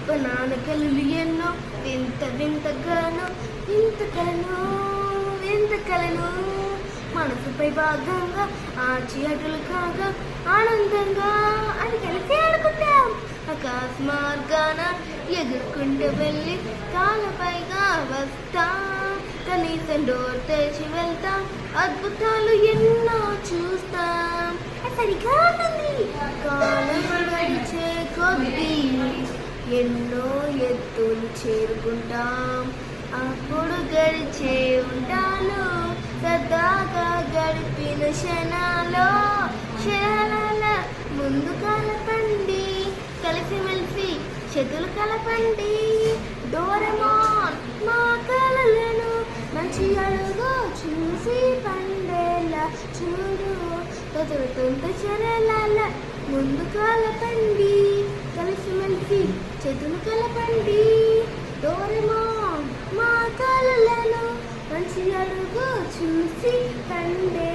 ప్రణాళికలు ఎన్నో వింత వింతగానో వింతగానో వింతకలను మనసుపై భాగంగా ఆచి అటులు కాగా ఆనందంగా అని కలిసి ఆడుకుంటాం. ఆకాశ మార్గాన ఎగురుకుంటూ వెళ్ళి కాలపైగా వస్తాం. కనీసం డోర్ తెరిచి వెళ్తాం. అద్భుతాలు ఎన్నో చూస్తాం. సరిగా ఉంటుంది. కాలం గడిచే కొద్దీ ఎన్నో ఎత్తులు చేరుకుంటాం. అప్పుడు గడిచే ఉంటాను సదాగా గడిపిన క్షణాలో క్షణాల ముందు కలపండి, కలిసి మెలిసి చేతులు కలపండి. డోరెమాన్ మా కలలను మంచి అడుగు చూసి పండేలా చూడు. తొంత చరలాల ముందు కలపండి, కలిసి మెలిసి చేతులు కలపండి. డోరెమాన్ మా కలలను మంచి అడుగు చూసి పండే